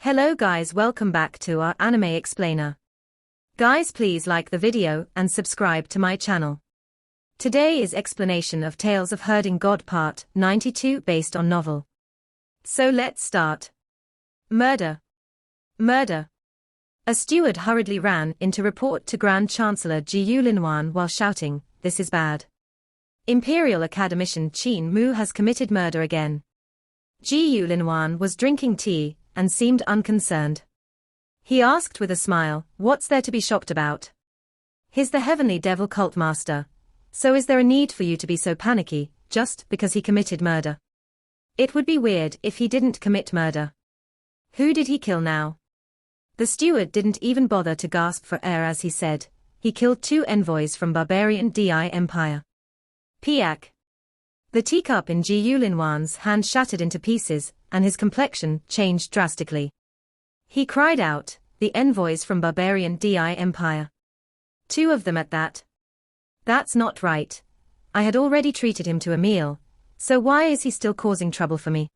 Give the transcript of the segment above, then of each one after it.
Hello guys, welcome back to our anime explainer. Guys, please like the video and subscribe to my channel. Today is explanation of Tales of Herding God Part 92 based on novel. So let's start. Murder. Murder. A steward hurriedly ran in to report to Grand Chancellor Ji Linwan while shouting, "This is bad. Imperial Academician Qin Mu has committed murder again." Ji Linwan was drinking tea and seemed unconcerned. He asked with a smile, "What's there to be shocked about? He's the heavenly devil cult master, so is there a need for you to be so panicky, just because he committed murder? It would be weird if he didn't commit murder. Who did he kill now?" The steward didn't even bother to gasp for air as he said, "He killed 2 envoys from barbarian Di Empire." Piak. The teacup in Ji Linwan's hand shattered into pieces, and his complexion changed drastically. He cried out, "The envoys from barbarian Di Empire. 2 of them at that? That's not right. I had already treated him to a meal, so why is he still causing trouble for me?"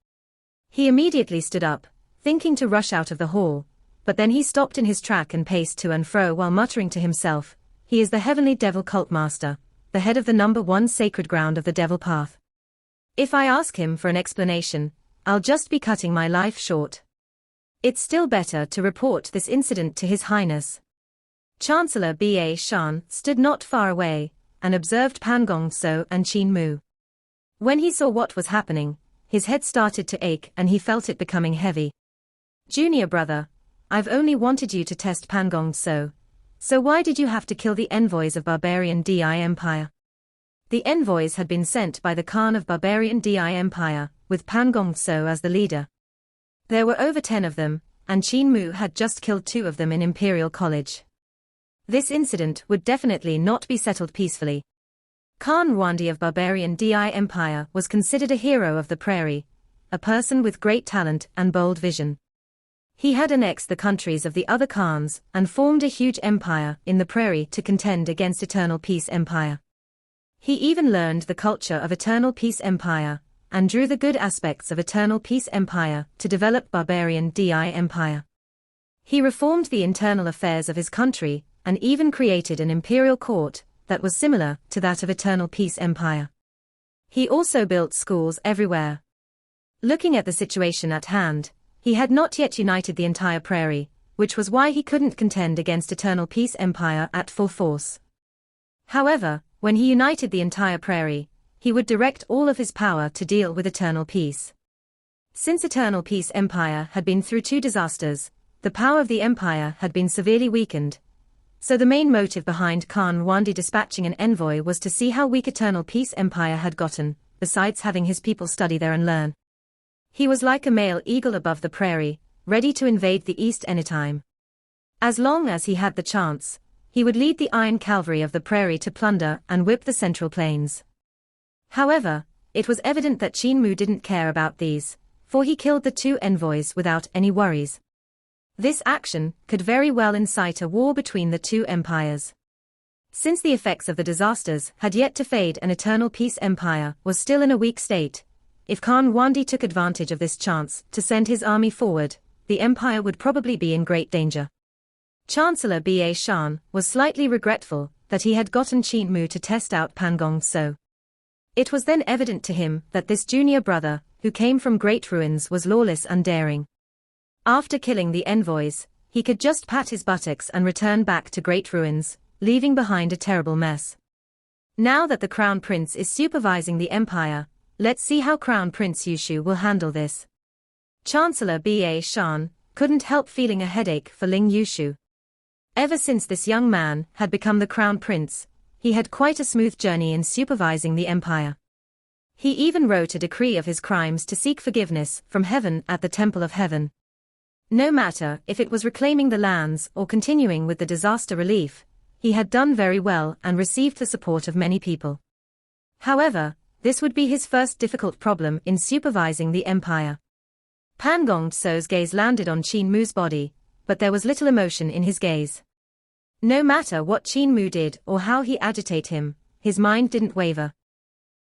He immediately stood up, thinking to rush out of the hall, but then he stopped in his track and paced to and fro while muttering to himself, "He is the heavenly devil cult master, the head of the number 1 sacred ground of the devil path. If I ask him for an explanation, I'll just be cutting my life short. It's still better to report this incident to His Highness." Chancellor Shan stood not far away, and observed Pan Gongso and Qin Mu. When he saw what was happening, his head started to ache and he felt it becoming heavy. "Junior brother, I've only wanted you to test Pan Gongso, so why did you have to kill the envoys of barbarian Di Empire?" The envoys had been sent by the Khan of barbarian Di Empire, with Pan Gongso as the leader. There were over 10 of them, and Qin Mu had just killed 2 of them in Imperial College. This incident would definitely not be settled peacefully. Khan Ruandi of barbarian Di Empire was considered a hero of the prairie, a person with great talent and bold vision. He had annexed the countries of the other Khans and formed a huge empire in the prairie to contend against Eternal Peace Empire. He even learned the culture of Eternal Peace Empire, and drew the good aspects of Eternal Peace Empire to develop barbarian Di Empire. He reformed the internal affairs of his country, and even created an imperial court that was similar to that of Eternal Peace Empire. He also built schools everywhere. Looking at the situation at hand, he had not yet united the entire prairie, which was why he couldn't contend against Eternal Peace Empire at full force. However, when he united the entire prairie, he would direct all of his power to deal with Eternal Peace. Since Eternal Peace Empire had been through 2 disasters, the power of the empire had been severely weakened. So the main motive behind Khan Ruandi dispatching an envoy was to see how weak Eternal Peace Empire had gotten, besides having his people study there and learn. He was like a male eagle above the prairie, ready to invade the east anytime. As long as he had the chance, he would lead the iron cavalry of the prairie to plunder and whip the central plains. However, it was evident that Qin Mu didn't care about these, for he killed the 2 envoys without any worries. This action could very well incite a war between the 2 empires. Since the effects of the disasters had yet to fade and Eternal Peace Empire was still in a weak state, if Khan Ruandi took advantage of this chance to send his army forward, the empire would probably be in great danger. Chancellor Shan was slightly regretful that he had gotten Qin Mu to test out Pan Gongso. It was then evident to him that this junior brother, who came from great ruins, was lawless and daring. After killing the envoys, he could just pat his buttocks and return back to great ruins, leaving behind a terrible mess. Now that the Crown Prince is supervising the empire, let's see how Crown Prince Yushu will handle this. Chancellor Shan couldn't help feeling a headache for Ling Yushu. Ever since this young man had become the Crown Prince, he had quite a smooth journey in supervising the empire. He even wrote a decree of his crimes to seek forgiveness from heaven at the Temple of Heaven. No matter if it was reclaiming the lands or continuing with the disaster relief, he had done very well and received the support of many people. However, this would be his first difficult problem in supervising the empire. Pan Gongso's gaze landed on Qin Mu's body, but there was little emotion in his gaze. No matter what Qin Mu did or how he agitated him, his mind didn't waver.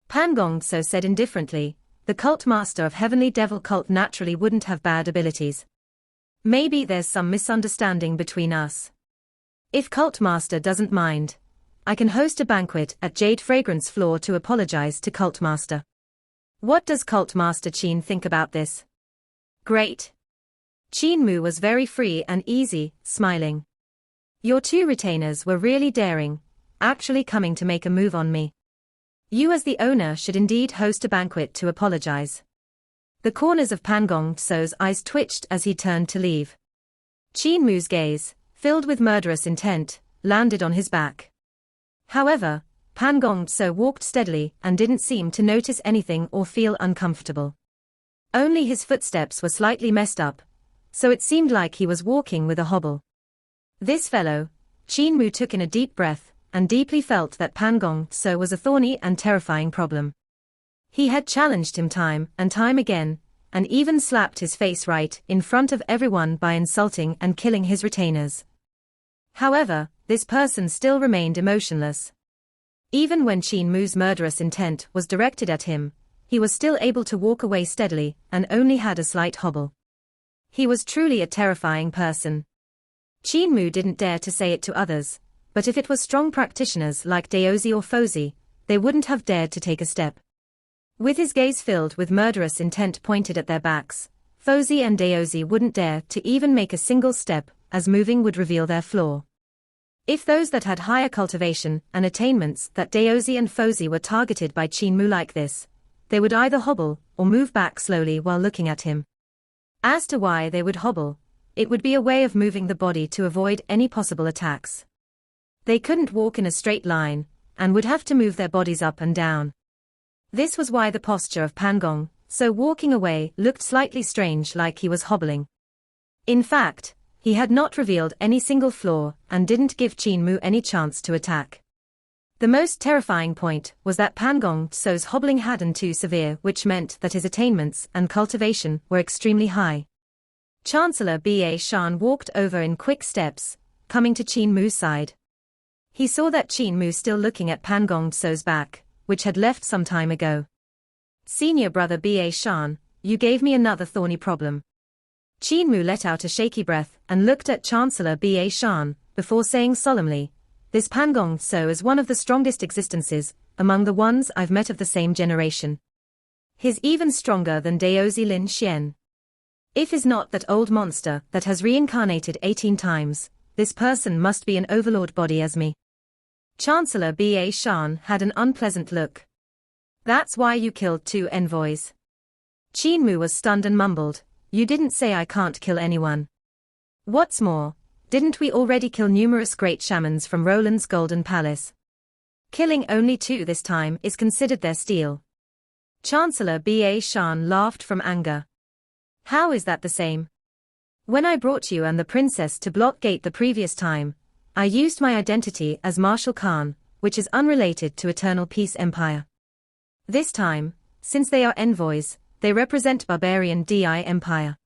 Pan Gongso said indifferently, "The cult master of heavenly devil cult naturally wouldn't have bad abilities. Maybe there's some misunderstanding between us. If Cult Master doesn't mind, I can host a banquet at Jade Fragrance Floor to apologize to Cult Master. What does Cult Master Qin think about this? Great. Qin Mu was very free and easy, smiling. Your two retainers were really daring, actually coming to make a move on me. You as the owner should indeed host a banquet to apologize. The corners of Pan Gongso's eyes twitched as he turned to leave. Qin Mu's gaze, filled with murderous intent, landed on his back. However, Pan Gongso walked steadily and didn't seem to notice anything or feel uncomfortable. Only his footsteps were slightly messed up, so it seemed like he was walking with a hobble. This fellow, Qin Mu took in a deep breath, and deeply felt that Pan Gongso was a thorny and terrifying problem. He had challenged him time and time again, and even slapped his face right in front of everyone by insulting and killing his retainers. However, this person still remained emotionless. Even when Qin Mu's murderous intent was directed at him, he was still able to walk away steadily and only had a slight hobble. He was truly a terrifying person. Qin Mu didn't dare to say it to others, but if it was strong practitioners like Daozi or Fozi, they wouldn't have dared to take a step. With his gaze filled with murderous intent pointed at their backs, Fozi and Daozi wouldn't dare to even make a single step, as moving would reveal their flaw. If those that had higher cultivation and attainments that Daozi and Fozi were targeted by Qin Mu like this, they would either hobble or move back slowly while looking at him. As to why they would hobble, it would be a way of moving the body to avoid any possible attacks. They couldn't walk in a straight line, and would have to move their bodies up and down. This was why the posture of Pan Gongso walking away looked slightly strange, like he was hobbling. In fact, he had not revealed any single flaw and didn't give Qin Mu any chance to attack. The most terrifying point was that Pan Gongso's hobbling hadn't too severe, which meant that his attainments and cultivation were extremely high. Chancellor Shan walked over in quick steps, coming to Qin Mu's side. He saw that Qin Mu still looking at Pan Gongso's back, which had left some time ago. Senior brother Shan, you gave me another thorny problem. Qin Mu let out a shaky breath and looked at Chancellor Shan, before saying solemnly, this Pan Gongso is one of the strongest existences among the ones I've met of the same generation. He's even stronger than Daozi Lin Xian. If is not that old monster that has reincarnated 18 times, this person must be an overlord body as me. Chancellor Shan had an unpleasant look. That's why you killed 2 envoys. Qin Mu was stunned and mumbled, you didn't say I can't kill anyone. What's more, didn't we already kill numerous great shamans from Roland's Golden Palace? Killing only 2 this time is considered their steal. Chancellor Shan laughed from anger. How is that the same? When I brought you and the princess to Block Gate the previous time, I used my identity as Marshal Khan, which is unrelated to Eternal Peace Empire. This time, since they are envoys, they represent Barbarian DI Empire.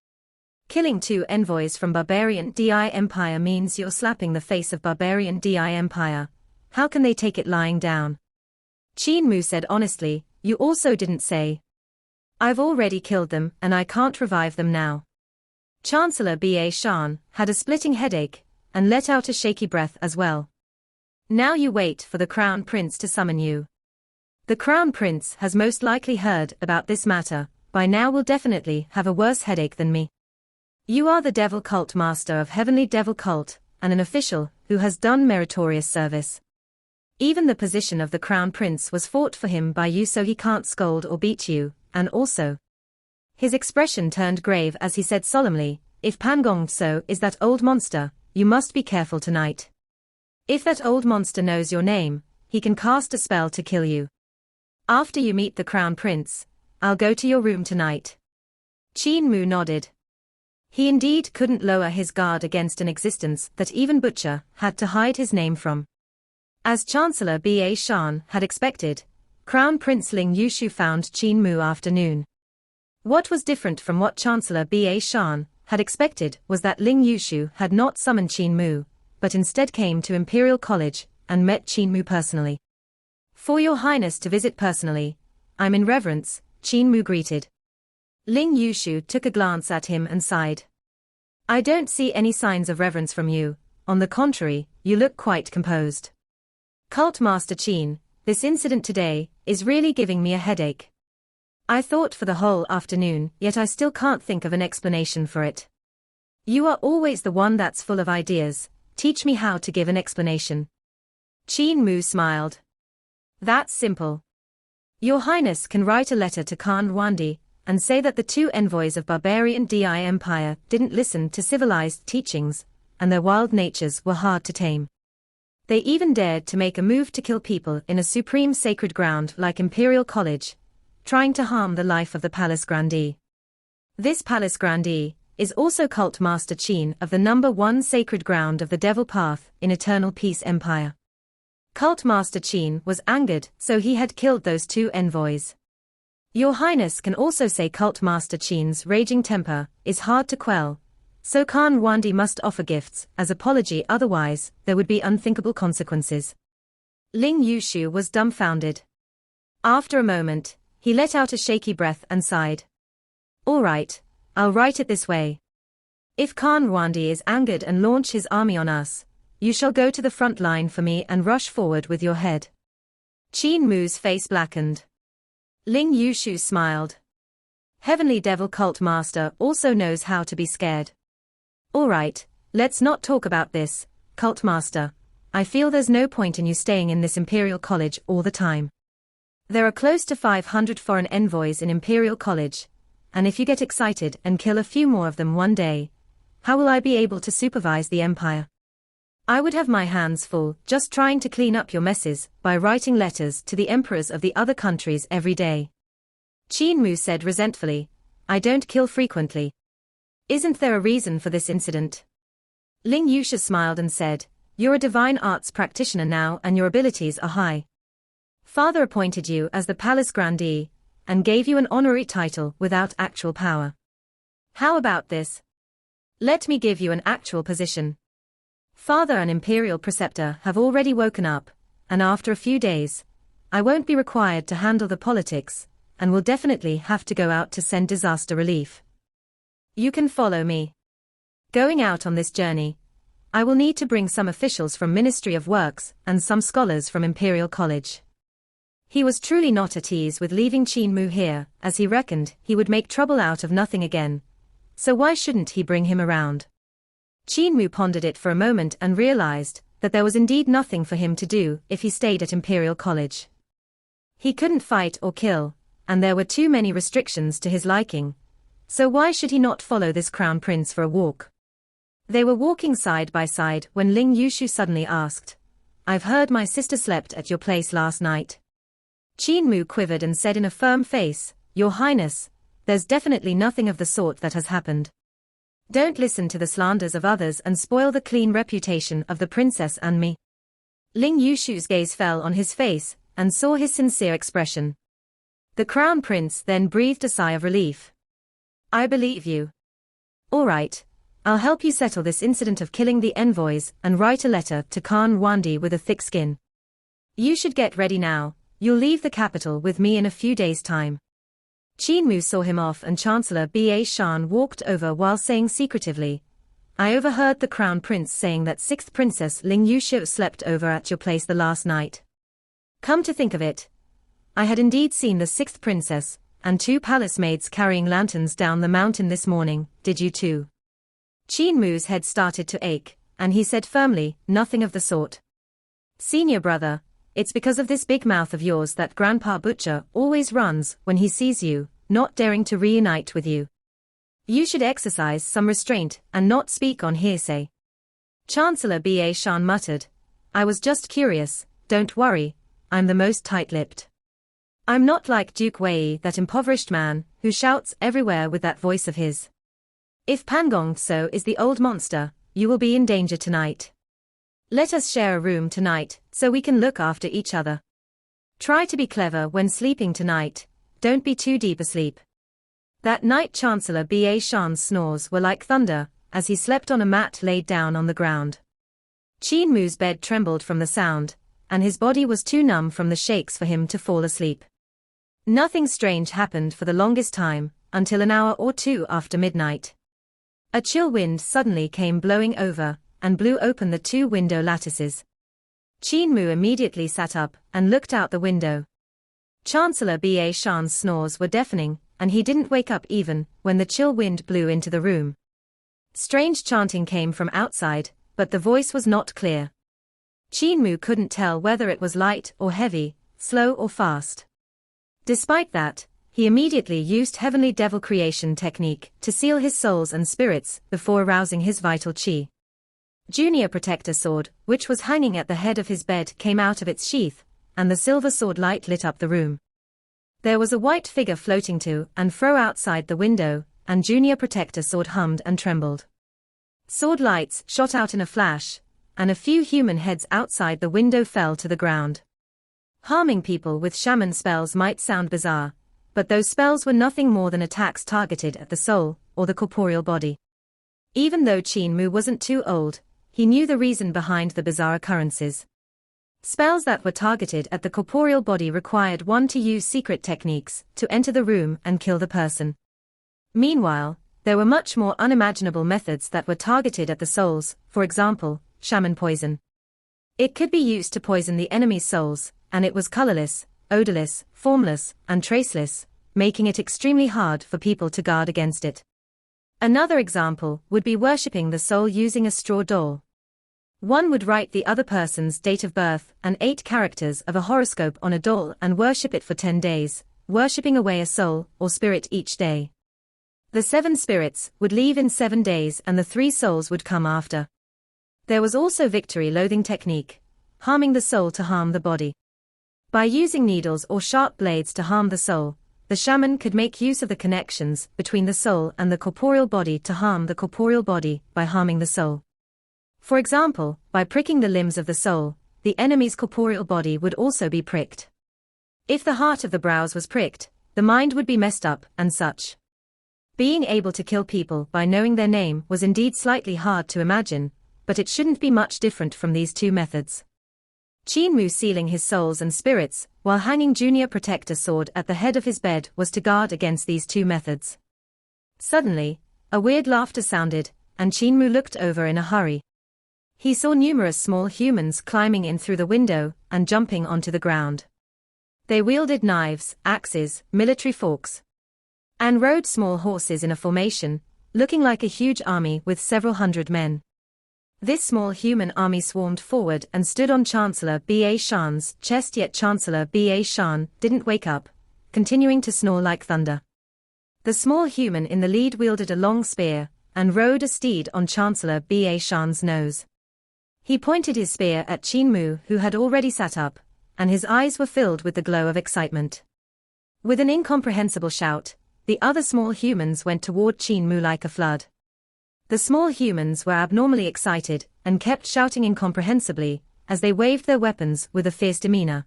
Killing 2 envoys from Barbarian DI Empire means you're slapping the face of Barbarian DI Empire. How can they take it lying down? Qin Mu said honestly, you also didn't say. I've already killed them and I can't revive them now. Chancellor Shan had a splitting headache, and let out a shaky breath as well. Now you wait for the Crown Prince to summon you. The Crown Prince has most likely heard about this matter, by now will definitely have a worse headache than me. You are the Devil Cult Master of Heavenly Devil Cult, and an official who has done meritorious service. Even the position of the Crown Prince was fought for him by you, so he can't scold or beat you, and also. His expression turned grave as he said solemnly, if Pan Gongso is that old monster, you must be careful tonight. If that old monster knows your name, he can cast a spell to kill you. After you meet the Crown Prince, I'll go to your room tonight. Qin Mu nodded. He indeed couldn't lower his guard against an existence that even Butcher had to hide his name from. As Chancellor Shan had expected, Crown Prince Ling Yushu found Qin Mu afternoon. What was different from what Chancellor Shan had expected was that Ling Yushu had not summoned Qin Mu, but instead came to Imperial College and met Qin Mu personally. For your highness to visit personally, I'm in reverence, Qin Mu greeted. Ling Yushu took a glance at him and sighed. I don't see any signs of reverence from you, on the contrary, you look quite composed. Cult Master Qin, this incident today is really giving me a headache. I thought for the whole afternoon, yet I still can't think of an explanation for it. You are always the one that's full of ideas, teach me how to give an explanation. Qin Mu smiled. That's simple. Your Highness can write a letter to Khan Wandi, and say that the two envoys of barbarian Di Empire didn't listen to civilized teachings, and their wild natures were hard to tame. They even dared to make a move to kill people in a supreme sacred ground like Imperial College, trying to harm the life of the Palace Grandee. This Palace Grandee is also Cult Master Qin of the number 1 sacred ground of the Devil Path in Eternal Peace Empire. Cult Master Qin was angered, so he had killed those two envoys. Your Highness can also say Cult Master Qin's raging temper is hard to quell, so Khan Wandi must offer gifts as apology, otherwise there would be unthinkable consequences. Ling Yushu was dumbfounded. After a moment, he let out a shaky breath and sighed. All right, I'll write it this way. If Khan Wandi is angered and launch his army on us, you shall go to the front line for me and rush forward with your head. Qin Mu's face blackened. Ling Yushu smiled. Heavenly Devil Cult Master also knows how to be scared. All right, let's not talk about this, Cult Master. I feel there's no point in you staying in this Imperial College all the time. There are close to 500 foreign envoys in Imperial College, and if you get excited and kill a few more of them one day, how will I be able to supervise the Empire? I would have my hands full just trying to clean up your messes by writing letters to the emperors of the other countries every day. Qin Mu said resentfully, I don't kill frequently. Isn't there a reason for this incident? Ling Yusha smiled and said, you're a divine arts practitioner now and your abilities are high. Father appointed you as the Palace Grandee, and gave you an honorary title without actual power. How about this? Let me give you an actual position. Father and Imperial Preceptor have already woken up, and after a few days, I won't be required to handle the politics, and will definitely have to go out to send disaster relief. You can follow me. Going out on this journey, I will need to bring some officials from Ministry of Works and some scholars from Imperial College. He was truly not at ease with leaving Qin Mu here, as he reckoned he would make trouble out of nothing again. So why shouldn't he bring him around? Qin Mu pondered it for a moment and realized that there was indeed nothing for him to do if he stayed at Imperial College. He couldn't fight or kill, and there were too many restrictions to his liking. So why should he not follow this crown prince for a walk? They were walking side by side when Ling Yushu suddenly asked, I've heard my sister slept at your place last night. Qin Mu quivered and said in a firm face, Your Highness, there's definitely nothing of the sort that has happened. Don't listen to the slanders of others and spoil the clean reputation of the princess and me. Ling Yushu's gaze fell on his face and saw his sincere expression. The crown prince then breathed a sigh of relief. I believe you. All right, I'll help you settle this incident of killing the envoys and write a letter to Khan Wandi with a thick skin. You should get ready now, you'll leave the capital with me in a few days' time. Qin Mu saw him off and Chancellor Shan walked over while saying secretively, I overheard the crown prince saying that 6th Princess Ling Yushu slept over at your place the last night. Come to think of it, I had indeed seen the 6th princess and 2 palace maids carrying lanterns down the mountain this morning, did you too? Qin Mu's head started to ache, and he said firmly, nothing of the sort. Senior brother, it's because of this big mouth of yours that Grandpa Butcher always runs when he sees you, not daring to reunite with you. You should exercise some restraint and not speak on hearsay. Chancellor Shan muttered, I was just curious, don't worry, I'm the most tight-lipped. I'm not like Duke Wei, that impoverished man, who shouts everywhere with that voice of his. If Pangong Tso is the old monster, you will be in danger tonight. Let us share a room tonight, so we can look after each other. Try to be clever when sleeping tonight, don't be too deep asleep. That night Chancellor Shan's snores were like thunder, as he slept on a mat laid down on the ground. Qin Mu's bed trembled from the sound, and his body was too numb from the shakes for him to fall asleep. Nothing strange happened for the longest time, until an hour or two after midnight. A chill wind suddenly came blowing over, and blew open the 2 window lattices. Qin Mu immediately sat up and looked out the window. Chancellor Shan's snores were deafening, and he didn't wake up even when the chill wind blew into the room. Strange chanting came from outside, but the voice was not clear. Qin Mu couldn't tell whether it was light or heavy, slow or fast. Despite that, he immediately used heavenly devil creation technique to seal his souls and spirits before arousing his vital qi. Junior Protector Sword, which was hanging at the head of his bed, came out of its sheath, and the silver sword light lit up the room. There was a white figure floating to and fro outside the window, and Junior Protector Sword hummed and trembled. Sword lights shot out in a flash, and a few human heads outside the window fell to the ground. Harming people with shaman spells might sound bizarre, but those spells were nothing more than attacks targeted at the soul, or the corporeal body. Even though Qin Mu wasn't too old, he knew the reason behind the bizarre occurrences. Spells that were targeted at the corporeal body required one to use secret techniques to enter the room and kill the person. Meanwhile, there were much more unimaginable methods that were targeted at the souls, for example, shaman poison. It could be used to poison the enemy's souls, and it was colorless, odorless, formless, and traceless, making it extremely hard for people to guard against it. Another example would be worshipping the soul using a straw doll. One would write the other person's date of birth and 8 characters of a horoscope on a doll and worship it for 10 days, worshipping away a soul or spirit each day. The 7 spirits would leave in 7 days and the 3 souls would come after. There was also victory-loathing technique, harming the soul to harm the body. By using needles or sharp blades to harm the soul, the shaman could make use of the connections between the soul and the corporeal body to harm the corporeal body by harming the soul. For example, by pricking the limbs of the soul, the enemy's corporeal body would also be pricked. If the heart of the brows was pricked, the mind would be messed up, and such. Being able to kill people by knowing their name was indeed slightly hard to imagine, but it shouldn't be much different from these 2 methods. Qin Mu sealing his souls and spirits, while hanging Junior Protector Sword at the head of his bed, was to guard against these 2 methods. Suddenly, a weird laughter sounded, and Qin Mu looked over in a hurry. He saw numerous small humans climbing in through the window and jumping onto the ground. They wielded knives, axes, military forks, and rode small horses in a formation, looking like a huge army with several hundred men. This small human army swarmed forward and stood on Chancellor Shan's chest, yet Chancellor Shan didn't wake up, continuing to snore like thunder. The small human in the lead wielded a long spear, and rode a steed on Chancellor Shan's nose. He pointed his spear at Qin Mu, who had already sat up, and his eyes were filled with the glow of excitement. With an incomprehensible shout, the other small humans went toward Qin Mu like a flood. The small humans were abnormally excited, and kept shouting incomprehensibly, as they waved their weapons with a fierce demeanor.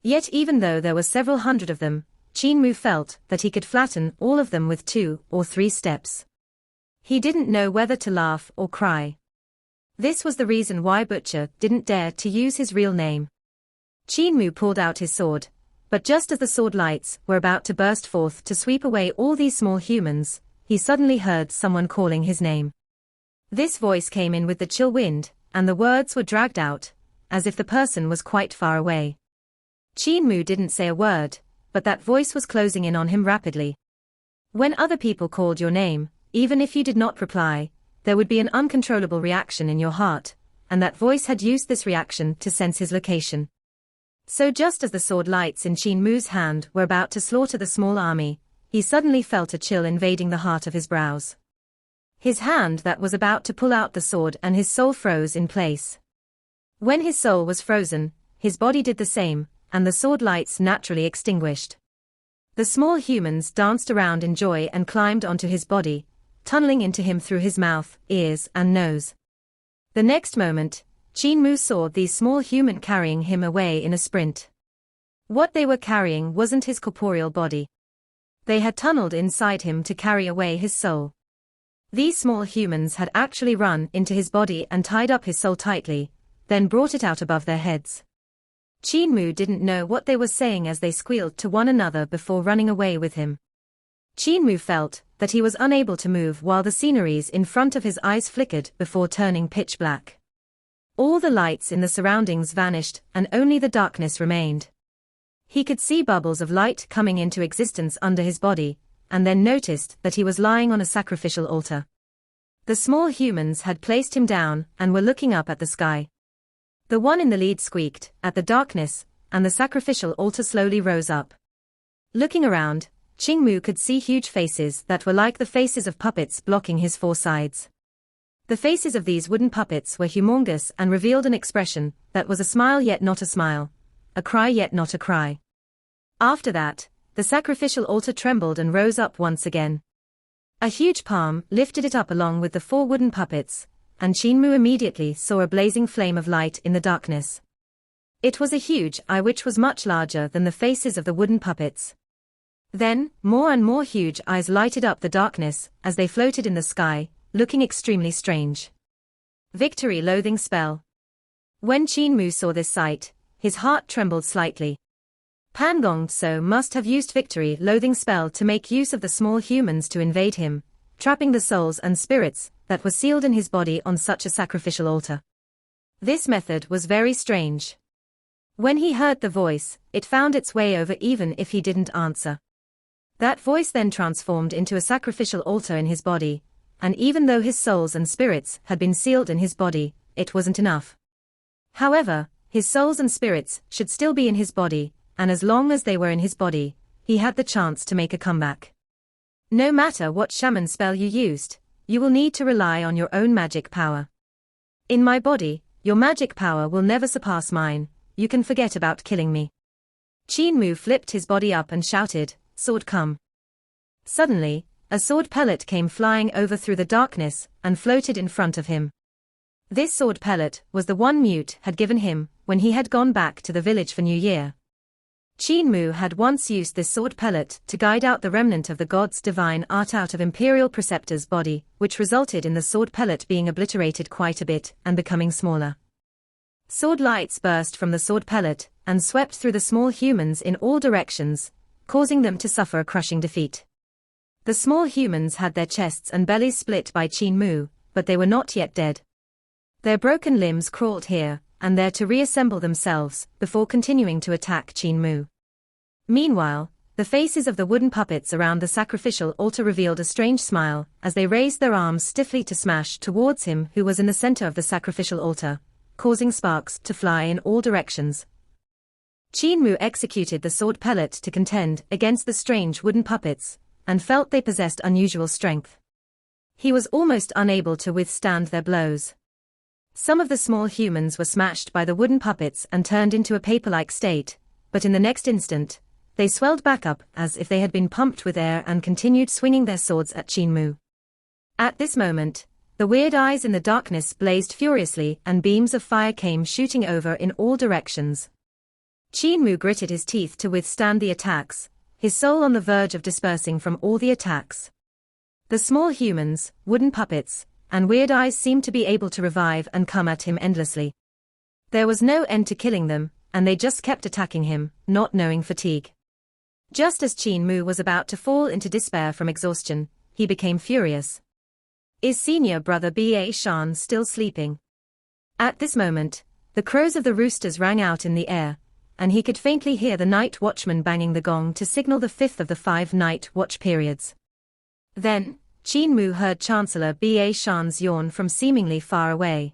Yet even though there were several hundred of them, Qin Mu felt that he could flatten all of them with 2 or 3 steps. He didn't know whether to laugh or cry. This was the reason why Butcher didn't dare to use his real name. Qin Mu pulled out his sword, but just as the sword lights were about to burst forth to sweep away all these small humans, he suddenly heard someone calling his name. This voice came in with the chill wind, and the words were dragged out, as if the person was quite far away. Qin Mu didn't say a word, but that voice was closing in on him rapidly. When other people called your name, even if you did not reply, there would be an uncontrollable reaction in your heart, and that voice had used this reaction to sense his location. So just as the sword lights in Qin Mu's hand were about to slaughter the small army, he suddenly felt a chill invading the heart of his brows. His hand that was about to pull out the sword, and his soul froze in place. When his soul was frozen, his body did the same, and the sword lights naturally extinguished. The small humans danced around in joy and climbed onto his body, tunneling into him through his mouth, ears, and nose. The next moment, Qin Mu saw these small humans carrying him away in a sprint. What they were carrying wasn't his corporeal body. They had tunneled inside him to carry away his soul. These small humans had actually run into his body and tied up his soul tightly, then brought it out above their heads. Qin Mu didn't know what they were saying as they squealed to one another before running away with him. Qin Mu felt that he was unable to move while the sceneries in front of his eyes flickered before turning pitch black. All the lights in the surroundings vanished and only the darkness remained. He could see bubbles of light coming into existence under his body, and then noticed that he was lying on a sacrificial altar. The small humans had placed him down and were looking up at the sky. The one in the lead squeaked at the darkness, and the sacrificial altar slowly rose up. Looking around, Qin Mu could see huge faces that were like the faces of puppets blocking his four sides. The faces of these wooden puppets were humongous and revealed an expression that was a smile yet not a smile, a cry yet not a cry. After that, the sacrificial altar trembled and rose up once again. A huge palm lifted it up along with the four wooden puppets, and Qin Mu immediately saw a blazing flame of light in the darkness. It was a huge eye which was much larger than the faces of the wooden puppets. Then, more and more huge eyes lighted up the darkness as they floated in the sky, looking extremely strange. Victory loathing spell. When Qin Mu saw this sight, his heart trembled slightly. Pan Gong Tso must have used victory loathing spell to make use of the small humans to invade him, trapping the souls and spirits that were sealed in his body on such a sacrificial altar. This method was very strange. When he heard the voice, it found its way over even if he didn't answer. That voice then transformed into a sacrificial altar in his body, and even though his souls and spirits had been sealed in his body, it wasn't enough. However, his souls and spirits should still be in his body, and as long as they were in his body, he had the chance to make a comeback. No matter what shaman spell you used, you will need to rely on your own magic power. In my body, your magic power will never surpass mine, you can forget about killing me. Qin Mu flipped his body up and shouted, "Sword come." Suddenly, a sword pellet came flying over through the darkness and floated in front of him. This sword pellet was the one Mute had given him when he had gone back to the village for New Year. Qin Mu had once used this sword pellet to guide out the remnant of the god's divine art out of Imperial Preceptor's body, which resulted in the sword pellet being obliterated quite a bit and becoming smaller. Sword lights burst from the sword pellet and swept through the small humans in all directions, causing them to suffer a crushing defeat. The small humans had their chests and bellies split by Qin Mu, but they were not yet dead. Their broken limbs crawled here and there to reassemble themselves before continuing to attack Qin Mu. Meanwhile, the faces of the wooden puppets around the sacrificial altar revealed a strange smile as they raised their arms stiffly to smash towards him who was in the center of the sacrificial altar, causing sparks to fly in all directions. Qin Mu executed the sword pellet to contend against the strange wooden puppets, and felt they possessed unusual strength. He was almost unable to withstand their blows. Some of the small humans were smashed by the wooden puppets and turned into a paper-like state, but in the next instant, they swelled back up as if they had been pumped with air and continued swinging their swords at Qin Mu. At this moment, the weird eyes in the darkness blazed furiously and beams of fire came shooting over in all directions. Qin Mu gritted his teeth to withstand the attacks, his soul on the verge of dispersing from all the attacks. The small humans, wooden puppets, and weird eyes seemed to be able to revive and come at him endlessly. There was no end to killing them, and they just kept attacking him, not knowing fatigue. Just as Qin Mu was about to fall into despair from exhaustion, he became furious. Is senior brother Shan still sleeping? At this moment, the crows of the roosters rang out in the air, and he could faintly hear the night watchman banging the gong to signal the 5th of the 5 night watch periods. Then, Qin Mu heard Chancellor Shan's yawn from seemingly far away.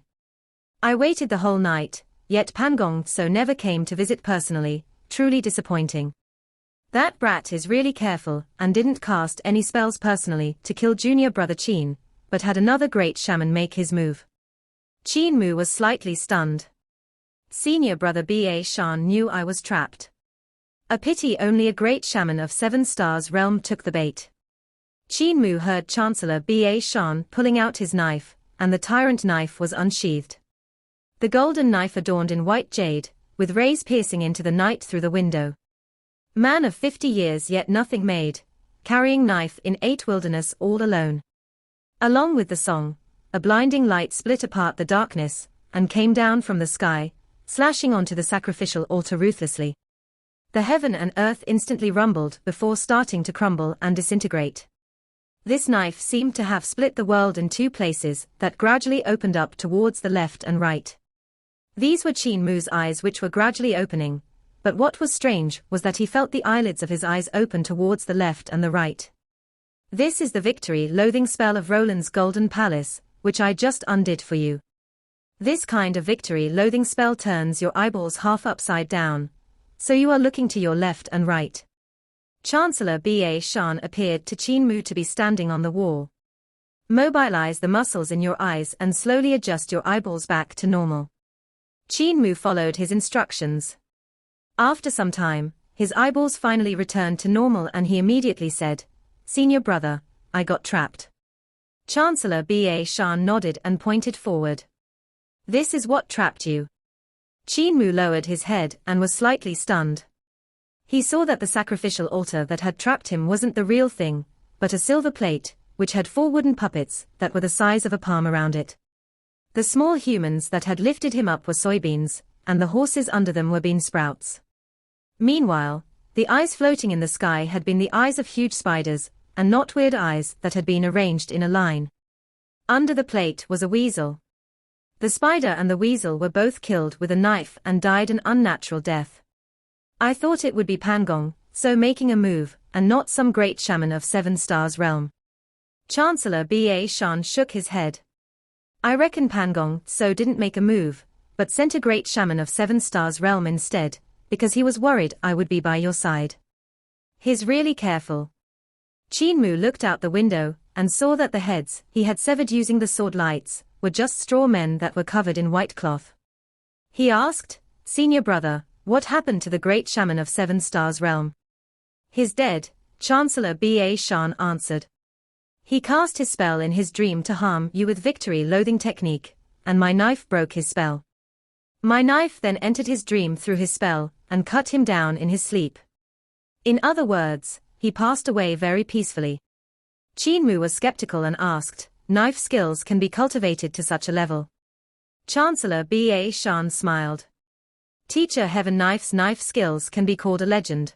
I waited the whole night, yet Pan Gong Tso never came to visit personally, truly disappointing. That brat is really careful and didn't cast any spells personally to kill junior brother Qin, but had another great shaman make his move. Qin Mu was slightly stunned. Senior brother Shan knew I was trapped. A pity only a great shaman of 7 stars realm took the bait. Qin Mu heard Chancellor Shan pulling out his knife, and the tyrant knife was unsheathed. The golden knife adorned in white jade, with rays piercing into the night through the window. Man of 50 years yet nothing made, carrying knife in 8 wilderness all alone. Along with the song, a blinding light split apart the darkness, and came down from the sky, slashing onto the sacrificial altar ruthlessly. The heaven and earth instantly rumbled before starting to crumble and disintegrate. This knife seemed to have split the world in two places that gradually opened up towards the left and right. These were Qin Mu's eyes, which were gradually opening, but what was strange was that he felt the eyelids of his eyes open towards the left and the right. This is the victory-loathing spell of Roland's Golden Palace, which I just undid for you. This kind of victory-loathing spell turns your eyeballs half upside down, so you are looking to your left and right. Chancellor Shan appeared to Qin Mu to be standing on the wall. Mobilize the muscles in your eyes and slowly adjust your eyeballs back to normal. Qin Mu followed his instructions. After some time, his eyeballs finally returned to normal and he immediately said, "Senior brother, I got trapped." Chancellor Shan nodded and pointed forward. "This is what trapped you." Qin Mu lowered his head and was slightly stunned. He saw that the sacrificial altar that had trapped him wasn't the real thing, but a silver plate, which had 4 wooden puppets that were the size of a palm around it. The small humans that had lifted him up were soybeans, and the horses under them were bean sprouts. Meanwhile, the eyes floating in the sky had been the eyes of huge spiders, and not weird eyes that had been arranged in a line. Under the plate was a weasel. The spider and the weasel were both killed with a knife and died an unnatural death. I thought it would be Pangong, so making a move, and not some great shaman of 7 stars realm. Chancellor Shan shook his head. I reckon Pangong so didn't make a move, but sent a great shaman of 7 stars realm instead, because he was worried I would be by your side. He's really careful. Qin Mu looked out the window, and saw that the heads he had severed using the sword lights were just straw men that were covered in white cloth. He asked, "Senior brother, what happened to the great shaman of 7 stars realm?" "He's dead," Chancellor Shan answered. "He cast his spell in his dream to harm you with victory-loathing technique, and my knife broke his spell. My knife then entered his dream through his spell, and cut him down in his sleep. In other words, he passed away very peacefully." Qin Mu was skeptical and asked, "Knife skills can be cultivated to such a level?" Chancellor Shan smiled. "Teacher Heaven Knife's knife skills can be called a legend.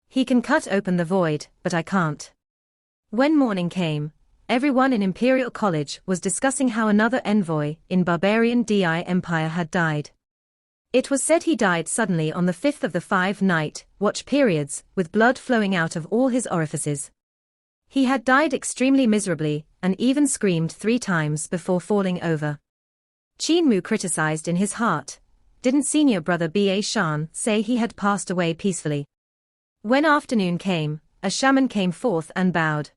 He can cut open the void, but I can't." When morning came, everyone in Imperial College was discussing how another envoy in barbarian Di Empire had died. It was said he died suddenly on the 5th of the 5-night watch periods, with blood flowing out of all his orifices. He had died extremely miserably, and even screamed 3 times before falling over. Qin Mu criticized in his heart, "Didn't senior brother Shan say he had passed away peacefully?" When afternoon came, a shaman came forth and bowed.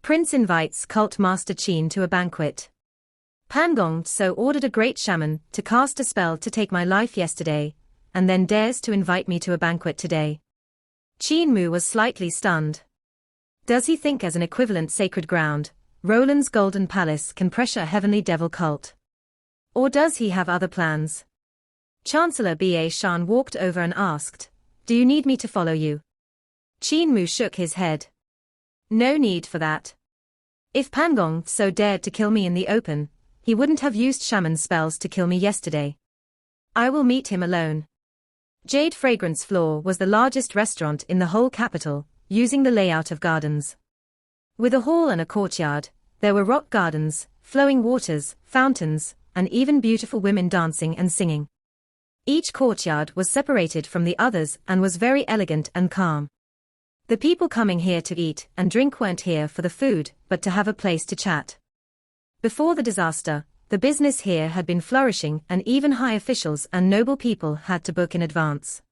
"Prince invites cult master Qin to a banquet. Pangong so ordered a great shaman to cast a spell to take my life yesterday, and then dares to invite me to a banquet today." Qin Mu was slightly stunned. Does he think as an equivalent sacred ground, Roland's Golden Palace can pressure heavenly devil cult? Or does he have other plans? Chancellor Shan walked over and asked, "Do you need me to follow you?" Qin Mu shook his head. "No need for that. If Pangong so dared to kill me in the open, he wouldn't have used shaman spells to kill me yesterday. I will meet him alone." Jade Fragrance Floor was the largest restaurant in the whole capital, using the layout of gardens. With a hall and a courtyard, there were rock gardens, flowing waters, fountains, and even beautiful women dancing and singing. Each courtyard was separated from the others and was very elegant and calm. The people coming here to eat and drink weren't here for the food, but to have a place to chat. Before the disaster, the business here had been flourishing and even high officials and noble people had to book in advance.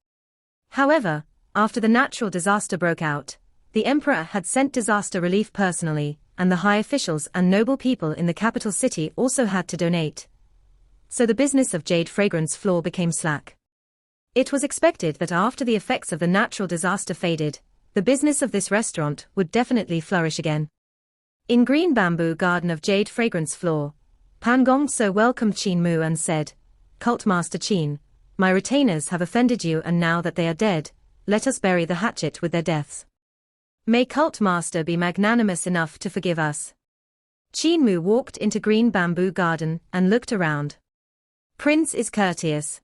However, after the natural disaster broke out, the emperor had sent disaster relief personally, and the high officials and noble people in the capital city also had to donate. So the business of Jade Fragrance Floor became slack. It was expected that after the effects of the natural disaster faded, the business of this restaurant would definitely flourish again. In green bamboo garden of Jade Fragrance Floor, Pangong so welcomed Qin Mu and said, "Cult Master Qin, my retainers have offended you, and now that they are dead, let us bury the hatchet with their deaths. May Cult Master be magnanimous enough to forgive us." Qin Mu walked into green bamboo garden and looked around. Prince is courteous.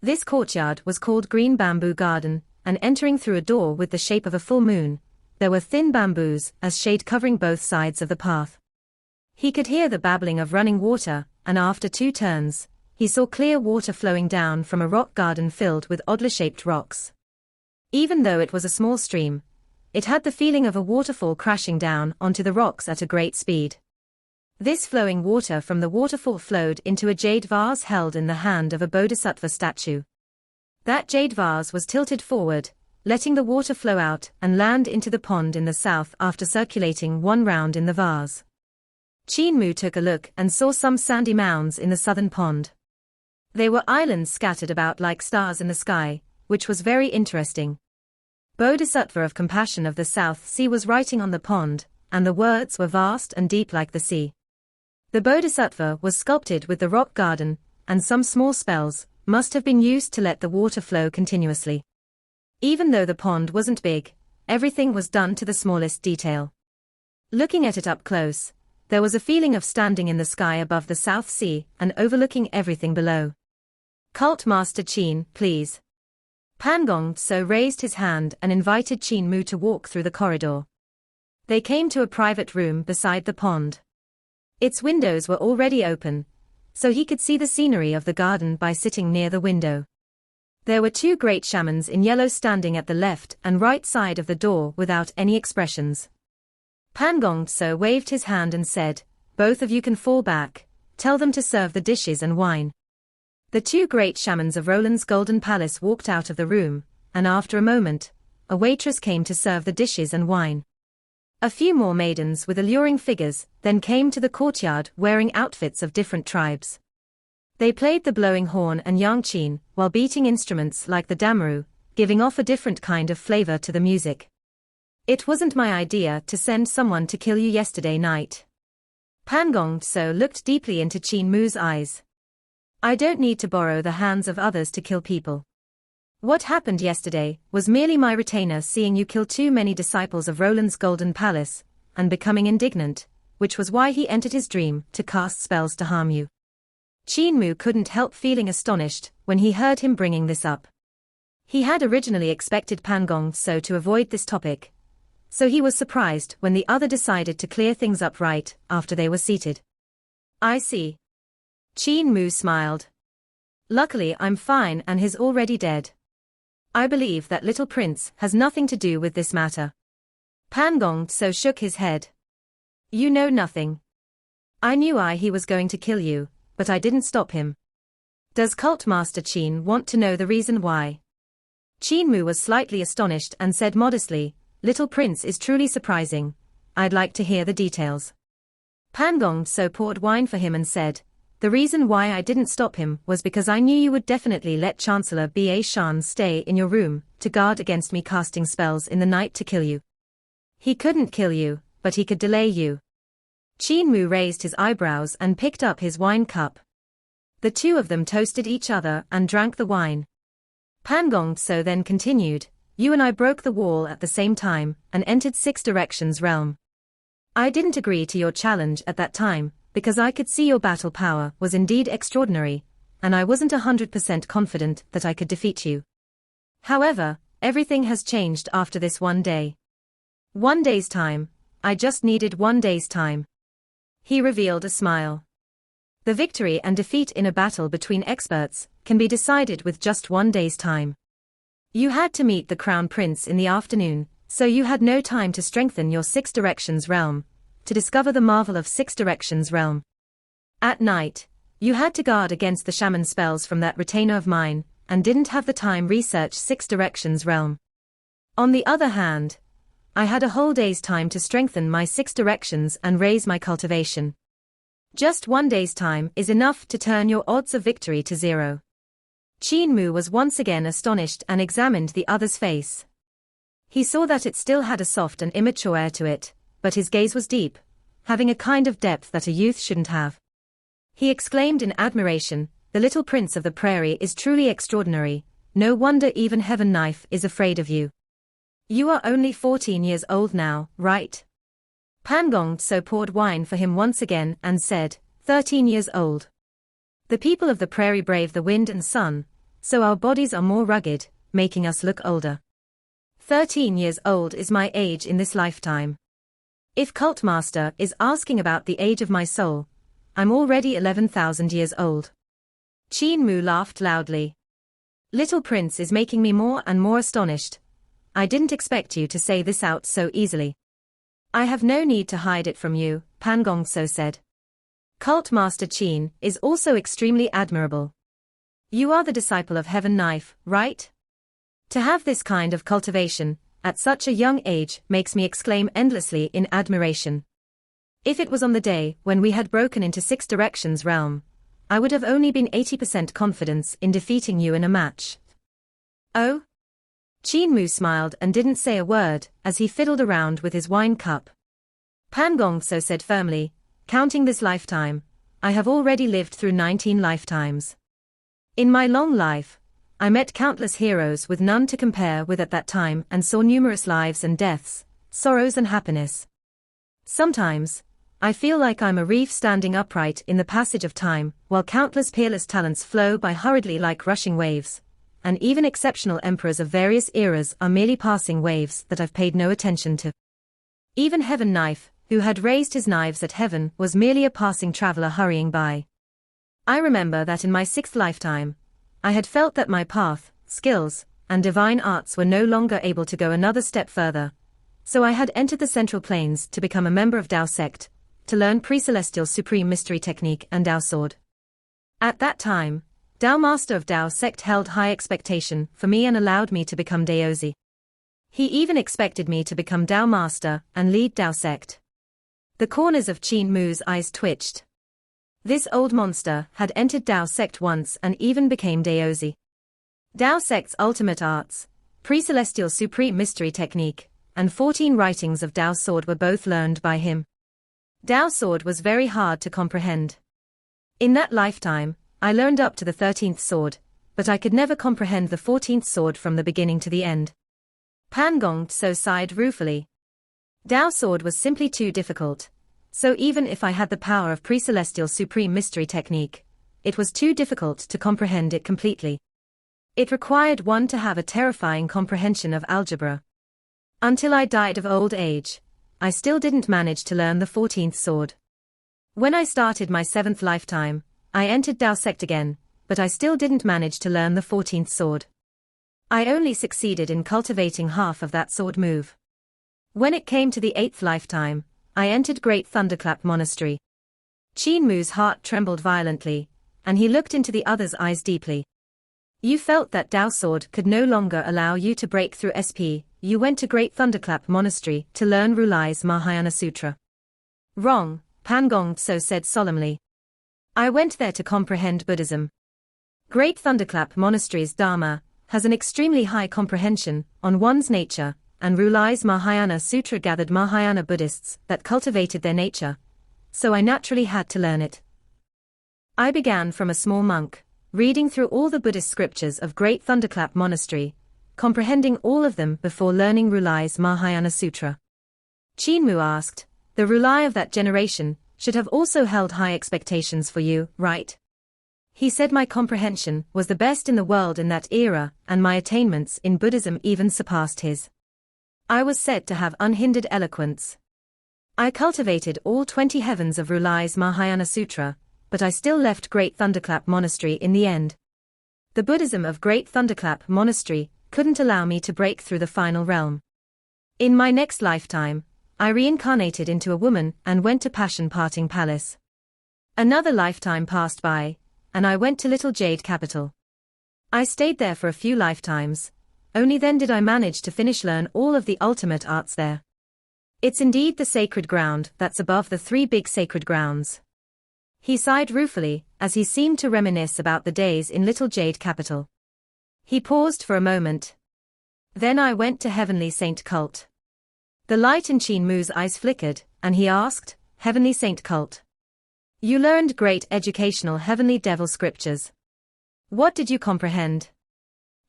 This courtyard was called Green Bamboo Garden, and entering through a door with the shape of a full moon, there were thin bamboos as shade covering both sides of the path. He could hear the babbling of running water, and after 2 turns, he saw clear water flowing down from a rock garden filled with oddly shaped rocks. Even though it was a small stream, it had the feeling of a waterfall crashing down onto the rocks at a great speed. This flowing water from the waterfall flowed into a jade vase held in the hand of a bodhisattva statue. That jade vase was tilted forward, letting the water flow out and land into the pond in the south after circulating 1 round in the vase. Qin Mu took a look and saw some sandy mounds in the southern pond. They were islands scattered about like stars in the sky, which was very interesting. Bodhisattva of Compassion of the South Sea was writing on the pond, and the words were vast and deep like the sea. The Bodhisattva was sculpted with the rock garden, and some small spells must have been used to let the water flow continuously. Even though the pond wasn't big, everything was done to the smallest detail. Looking at it up close, there was a feeling of standing in the sky above the South Sea and overlooking everything below. Cult Master Qin, please. Pan Gong Tso raised his hand and invited Qin Mu to walk through the corridor. They came to a private room beside the pond. Its windows were already open, so he could see the scenery of the garden by sitting near the window. There were 2 great shamans in yellow standing at the left and right side of the door without any expressions. Pan Gong Tso waved his hand and said, "Both of you can fall back, tell them to serve the dishes and wine." The 2 great shamans of Roland's Golden Palace walked out of the room, and after a moment, a waitress came to serve the dishes and wine. A few more maidens with alluring figures then came to the courtyard wearing outfits of different tribes. They played the blowing horn and yangqin while beating instruments like the damaru, giving off a different kind of flavor to the music. "It wasn't my idea to send someone to kill you yesterday night." Pan Gong Tso looked deeply into Qin Mu's eyes. "I don't need to borrow the hands of others to kill people. What happened yesterday was merely my retainer seeing you kill too many disciples of Roland's Golden Palace, and becoming indignant, which was why he entered his dream to cast spells to harm you." Qin Mu couldn't help feeling astonished when he heard him bringing this up. He had originally expected Pan Gong Tso to avoid this topic, so he was surprised when the other decided to clear things up right after they were seated. "I see." Qin Mu smiled. "Luckily I'm fine and he's already dead. I believe that little prince has nothing to do with this matter." Pan Gong Tso shook his head. "You know nothing. I knew he was going to kill you, but I didn't stop him. Does Cult Master Qin want to know the reason why?" Qin Mu was slightly astonished and said modestly, "Little prince is truly surprising. I'd like to hear the details." Pan Gong Tso poured wine for him and said, "The reason why I didn't stop him was because I knew you would definitely let Chancellor Shan stay in your room to guard against me casting spells in the night to kill you. He couldn't kill you, but he could delay you." Qin Mu raised his eyebrows and picked up his wine cup. The 2 of them toasted each other and drank the wine. Pan Gong Tso then continued, "You and I broke the wall at the same time and entered 6 Directions realm. I didn't agree to your challenge at that time, because I could see your battle power was indeed extraordinary, and I wasn't 100% confident that I could defeat you. However, everything has changed after this 1 day. 1 day's time, I just needed 1 day's time." He revealed a smile. The victory and defeat in a battle between experts can be decided with just 1 day's time. You had to meet the Crown Prince in the afternoon, so you had no time to strengthen your 6 Directions realm, to discover the marvel of 6 Directions realm. At night, you had to guard against the shaman spells from that retainer of mine, and didn't have the time research 6 Directions realm. On the other hand, I had a whole day's time to strengthen my 6 directions and raise my cultivation. Just 1 day's time is enough to turn your odds of victory to 0. Qin Mu was once again astonished and examined the other's face. He saw that it still had a soft and immature air to it, but his gaze was deep, having a kind of depth that a youth shouldn't have. He exclaimed in admiration, "The little prince of the prairie is truly extraordinary, no wonder even Heaven Knife is afraid of you. You are only 14 years old now, right?" Pan Gong Tso poured wine for him once again and said, 13 years old. The people of the prairie brave the wind and sun, so our bodies are more rugged, making us look older. 13 years old is my age in this lifetime. If Cult Master is asking about the age of my soul, I'm already 11,000 years old. Qin Mu laughed loudly. Little Prince is making me more and more astonished. I didn't expect you to say this out so easily. I have no need to hide it from you, Pan Gongso said. Cult Master Qin is also extremely admirable. You are the disciple of Heaven Knife, right? To have this kind of cultivation, at such a young age, makes me exclaim endlessly in admiration. If it was on the day when we had broken into Six Directions realm, I would have only been 80% confidence in defeating you in a match. Oh? Qin Mu smiled and didn't say a word as he fiddled around with his wine cup. Pan Gongso said firmly, counting this lifetime, I have already lived through 19 lifetimes. In my long life, I met countless heroes with none to compare with at that time and saw numerous lives and deaths, sorrows and happiness. Sometimes, I feel like I'm a reef standing upright in the passage of time, while countless peerless talents flow by hurriedly like rushing waves, and even exceptional emperors of various eras are merely passing waves that I've paid no attention to. Even Heaven Knife, who had raised his knives at heaven, was merely a passing traveler hurrying by. I remember that in my 6th lifetime, I had felt that my path, skills, and divine arts were no longer able to go another step further, so I had entered the Central Plains to become a member of Dao Sect, to learn Pre-Celestial Supreme Mystery Technique and Dao Sword. At that time, Dao Master of Dao Sect held high expectation for me and allowed me to become Daozi. He even expected me to become Dao Master and lead Dao Sect. The corners of Qin Mu's eyes twitched. This old monster had entered Dao Sect once and even became Daozi. Dao Sect's ultimate arts, Pre-Celestial Supreme Mystery Technique, and 14 writings of Dao Sword were both learned by him. Dao Sword was very hard to comprehend. In that lifetime, I learned up to the 13th sword, but I could never comprehend the 14th sword from the beginning to the end. Pan Gongso sighed ruefully. Dao Sword was simply too difficult, so even if I had the power of Pre-Celestial Supreme Mystery Technique, it was too difficult to comprehend it completely. It required one to have a terrifying comprehension of algebra. Until I died of old age, I still didn't manage to learn the 14th sword. When I started my 7th lifetime, I entered Dao Sect again, but I still didn't manage to learn the 14th sword. I only succeeded in cultivating half of that sword move. When it came to the 8th lifetime, I entered Great Thunderclap Monastery. Qin Mu's heart trembled violently, and he looked into the other's eyes deeply. You felt that Dao Sword could no longer allow you to break through SP, you went to Great Thunderclap Monastery to learn Rulai's Mahayana Sutra. Wrong, Pan Gongso said solemnly. I went there to comprehend Buddhism. Great Thunderclap Monastery's Dharma has an extremely high comprehension on one's nature, and Rulai's Mahayana Sutra gathered Mahayana Buddhists that cultivated their nature, so I naturally had to learn it. I began from a small monk, reading through all the Buddhist scriptures of Great Thunderclap Monastery, comprehending all of them before learning Rulai's Mahayana Sutra. Qin Mu asked, the Rulai of that generation should have also held high expectations for you, right? He said my comprehension was the best in the world in that era, and my attainments in Buddhism even surpassed his. I was said to have unhindered eloquence. I cultivated all 20 heavens of Rulai's Mahayana Sutra, but I still left Great Thunderclap Monastery in the end. The Buddhism of Great Thunderclap Monastery couldn't allow me to break through the final realm. In my next lifetime, I reincarnated into a woman and went to Passion Parting Palace. Another lifetime passed by, and I went to Little Jade Capital. I stayed there for a few lifetimes, only then did I manage to learn all of the ultimate arts there. It's indeed the sacred ground that's above the 3 big sacred grounds. He sighed ruefully, as he seemed to reminisce about the days in Little Jade Capital. He paused for a moment. Then I went to Heavenly Saint Cult. The light in Qin Mu's eyes flickered, and he asked, Heavenly Saint Cult. You learned great educational Heavenly Devil scriptures. What did you comprehend?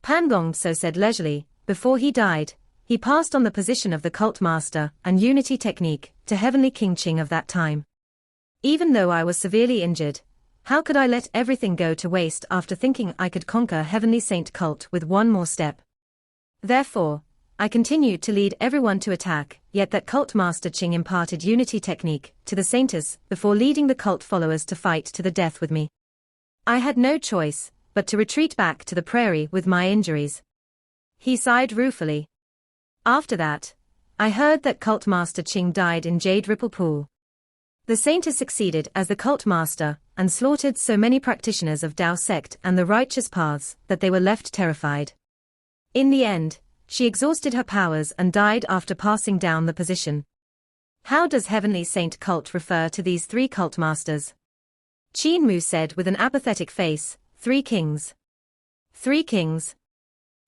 Pan Gongso said leisurely, before he died, he passed on the position of the cult master and unity technique to Heavenly King Qing of that time. Even though I was severely injured, how could I let everything go to waste after thinking I could conquer Heavenly Saint Cult with one more step? Therefore, I continued to lead everyone to attack, yet that cult master Qin imparted unity technique to the saintess before leading the cult followers to fight to the death with me. I had no choice but to retreat back to the prairie with my injuries. He sighed ruefully. After that, I heard that cult master Qin died in Jade Ripple Pool. The saintess succeeded as the cult master and slaughtered so many practitioners of Tao sect and the righteous paths that they were left terrified. In the end, she exhausted her powers and died after passing down the position. How does Heavenly Saint cult refer to these 3 cult masters? Qin Mu said with an apathetic face, 3 kings. 3 kings.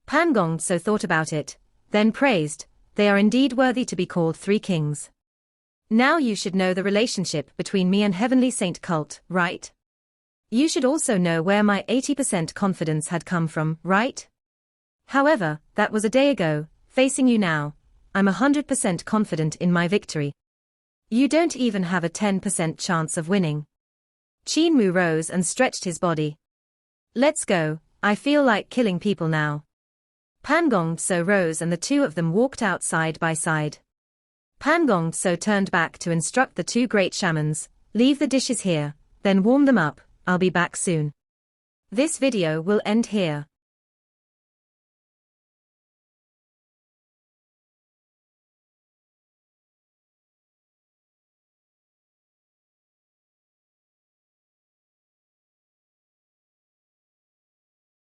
Pan Gongso thought about it, then praised, they are indeed worthy to be called 3 kings. Now you should know the relationship between me and Heavenly Saint cult, right? You should also know where my 80% confidence had come from, right? However, that was a day ago. Facing you now, I'm 100% confident in my victory. You don't even have a 10% chance of winning. Qin Mu rose and stretched his body. Let's go, I feel like killing people now. Pan Gongso rose and the 2 of them walked out side by side. Pan Gongso turned back to instruct the 2 great shamans, leave the dishes here, then warm them up, I'll be back soon. This video will end here.